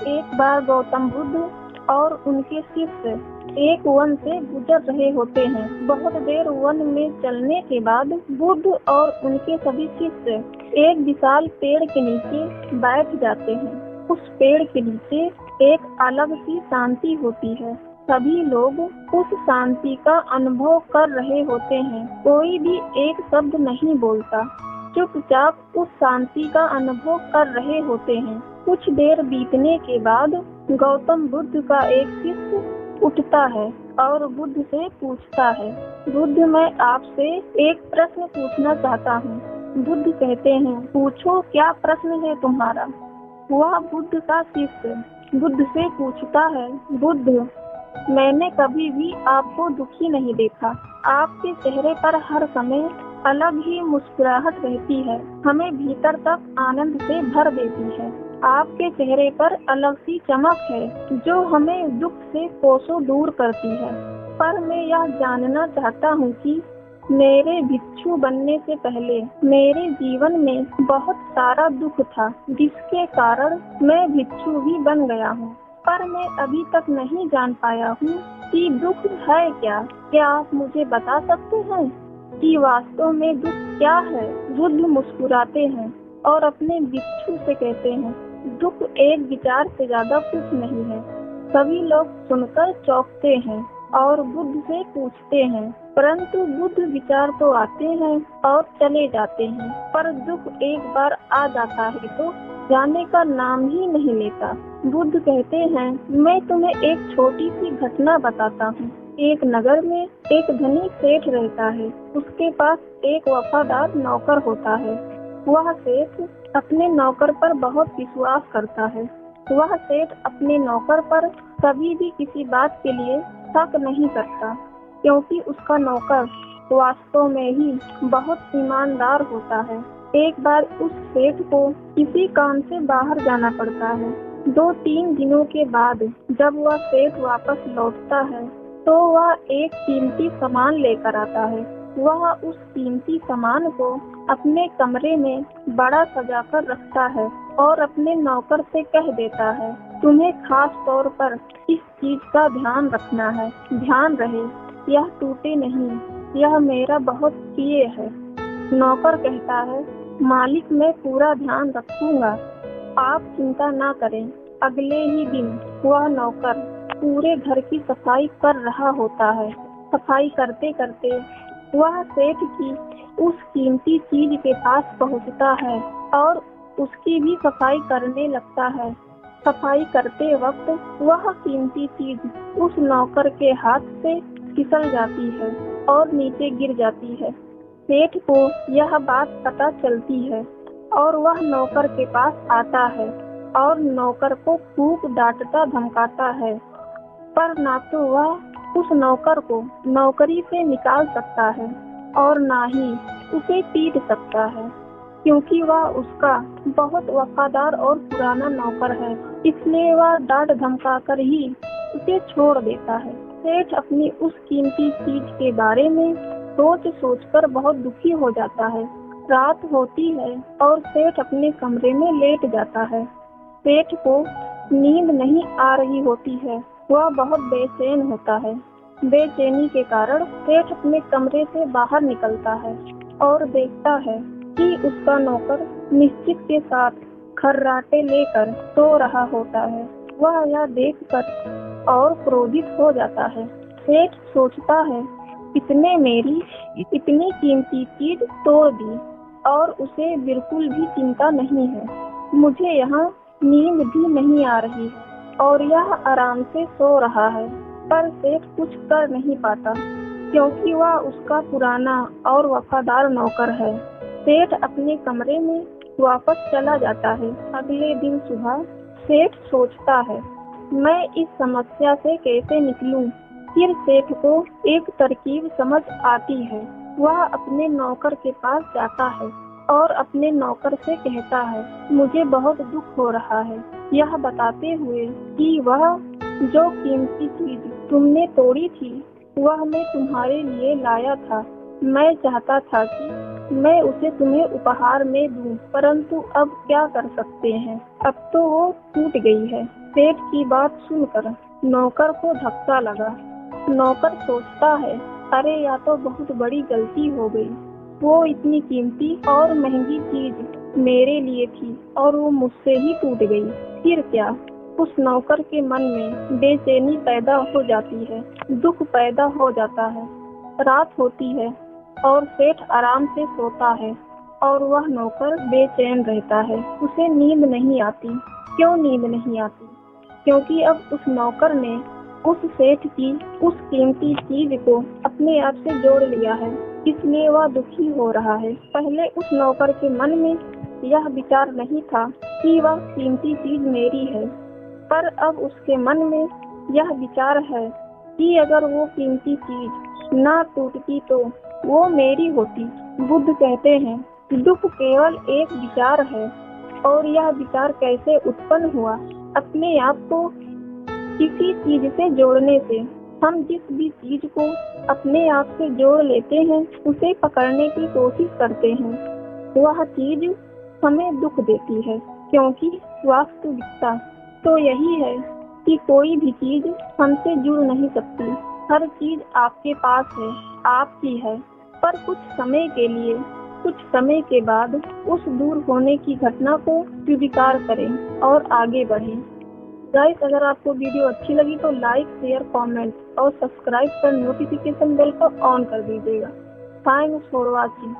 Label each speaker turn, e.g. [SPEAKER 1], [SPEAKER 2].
[SPEAKER 1] एक बार गौतम बुद्ध और उनके शिष्य एक वन से गुजर रहे होते हैं। बहुत देर वन में चलने के बाद बुद्ध और उनके सभी शिष्य एक विशाल पेड़ के नीचे बैठ जाते हैं। उस पेड़ के नीचे एक अलग सी शांति होती है। सभी लोग उस शांति का अनुभव कर रहे होते हैं। कोई भी एक शब्द नहीं बोलता, चुपचाप उस शांति का अनुभव कर रहे होते हैं। कुछ देर बीतने के बाद गौतम बुद्ध का एक शिष्य उठता है और बुद्ध से पूछता है, बुद्ध, मैं आपसे एक प्रश्न पूछना चाहता हूँ। बुद्ध कहते हैं, पूछो, क्या प्रश्न है तुम्हारा? वह बुद्ध का शिष्य बुद्ध से पूछता है, बुद्ध, मैंने कभी भी आपको दुखी नहीं देखा। आपके चेहरे पर हर समय अलग ही मुस्कुराहट रहती है, हमें भीतर तक आनंद से भर देती है। आपके चेहरे पर अलग सी चमक है जो हमें दुख से कोसों दूर करती है। पर मैं यह जानना चाहता हूँ कि मेरे भिक्षु बनने से पहले मेरे जीवन में बहुत सारा दुख था, जिसके कारण मैं भिक्षु भी बन गया हूँ। पर मैं अभी तक नहीं जान पाया हूँ कि दुख है क्या। क्या आप मुझे बता सकते हैं कि वास्तव में दुख क्या है? बुद्ध मुस्कुराते हैं और अपने भिक्षु से कहते हैं, दुख एक विचार से ज्यादा कुछ नहीं है। सभी लोग सुनकर चौंकते हैं और बुद्ध से पूछते हैं, परंतु बुद्ध, विचार तो आते हैं और चले जाते हैं, पर दुख एक बार आ जाता है तो जाने का नाम ही नहीं लेता। बुद्ध कहते हैं, मैं तुम्हें एक छोटी सी घटना बताता हूँ। एक नगर में एक धनी सेठ रहता है। उसके पास एक वफादार नौकर होता है। वह सेठ अपने नौकर पर बहुत विश्वास करता है। वह सेठ अपने नौकर पर कभी भी किसी बात के लिए शक नहीं करता, क्योंकि उसका नौकर वास्तव में ही बहुत ईमानदार होता है। एक बार उस सेठ को किसी काम से बाहर जाना पड़ता है। 2-3 दिनों के बाद जब वह सेठ वापस लौटता है तो वह एक कीमती सामान लेकर आता है। वह उस कीमती सामान को अपने कमरे में बड़ा सजाकर रखता है और अपने नौकर से कह देता है, तुम्हें खास तौर पर इस चीज का ध्यान रखना है। ध्यान रहे, यह टूटे नहीं, यह मेरा बहुत प्रिय है। नौकर कहता है, मालिक, मैं पूरा ध्यान रखूंगा, आप चिंता ना करें। अगले ही दिन वह नौकर पूरे घर की सफाई कर रहा होता है। सफाई करते करते वह सेठ की उस कीमती चीज के पास पहुंचता है और उसकी भी सफाई करने लगता है। सफाई करते वक्त वह कीमती चीज उस नौकर के हाथ से फिसल जाती है और नीचे गिर जाती है। सेठ को यह बात पता चलती है और वह नौकर के पास आता है और नौकर को खूब डांटता धमकाता है, पर ना तो वह उस नौकर को नौकरी से निकाल सकता है और ना ही उसे पीट सकता है, क्योंकि वह उसका बहुत वफादार और पुराना नौकर है। इसलिए वह डांट धमका कर ही उसे छोड़ देता है। सेठ अपनी उस कीमती चीज के बारे में सोच सोचकर बहुत दुखी हो जाता है। रात होती है और सेठ अपने कमरे में लेट जाता है। सेठ को नींद नहीं आ रही होती है, वह बहुत बेचैन होता है। बेचैनी के कारण सेठ अपने कमरे से बाहर निकलता है और देखता है कि उसका नौकर निश्चित के साथ खर्राटे लेकर सो रहा होता है। वह यह देखकर और क्रोधित हो जाता है। सेठ सोचता है, इसने मेरी इतनी कीमती चीज तोड़ दी और उसे बिल्कुल भी चिंता नहीं है। मुझे यहाँ नींद भी नहीं आ रही है और यह आराम से सो रहा है, पर सेठ कुछ कर नहीं पाता, क्योंकि वह उसका पुराना और वफादार नौकर है। सेठ अपने कमरे में वापस चला जाता है। अगले दिन सुबह सेठ सोचता है, मैं इस समस्या से कैसे निकलूं? फिर सेठ को एक तरकीब समझ आती है। वह अपने नौकर के पास जाता है और अपने नौकर से कहता है, मुझे बहुत दुख हो रहा है, यह बताते हुए कि वह जो कीमती चीज तुमने तोड़ी थी वह मैं तुम्हारे लिए लाया था। मैं चाहता था कि मैं उसे तुम्हें उपहार में दूं, परंतु अब क्या कर सकते हैं, अब तो वो टूट गई है। सेठ की बात सुनकर नौकर को धक्का लगा। नौकर सोचता है, अरे या तो बहुत बड़ी गलती हो गई। वो इतनी कीमती और महंगी चीज मेरे लिए थी और वो मुझसे ही टूट गई। फिर क्या? उस नौकर के मन में बेचैनी पैदा हो जाती है, दुख पैदा हो जाता है। रात होती है और सेठ आराम से सोता है और वह नौकर बेचैन रहता है। उसे नींद नहीं आती। क्यों नींद नहीं आती? क्योंकि अब उस नौकर ने उस सेठ की उस कीमती चीज को अपने आप से जोड़ लिया है, इसलिए वह दुखी हो रहा है। पहले उस नौकर के मन में यह विचार नहीं था कि वह कीमती चीज मेरी है, पर अब उसके मन में यह विचार है कि अगर वो कीमती चीज ना टूटती तो वो मेरी होती। बुद्ध कहते हैं, दुख केवल एक विचार है। और यह विचार कैसे उत्पन्न हुआ? अपने आप को किसी चीज से जोड़ने से। हम जिस भी चीज को अपने आप से जोड़ लेते हैं, उसे पकड़ने की कोशिश करते हैं, वह चीज हमें दुख देती है। क्योंकि वास्तविकता तो यही है कि कोई भी चीज हमसे जुड़ नहीं सकती। हर चीज आपके पास है, आपकी है, पर कुछ समय के लिए, कुछ समय के बाद उस दूर होने की घटना को स्वीकार करें और आगे बढ़ें। गाइस, अगर आपको वीडियो अच्छी लगी तो लाइक, शेयर, कमेंट और सब्सक्राइब कर नोटिफिकेशन बेल को ऑन कर दीजिएगा। Thanks for watching.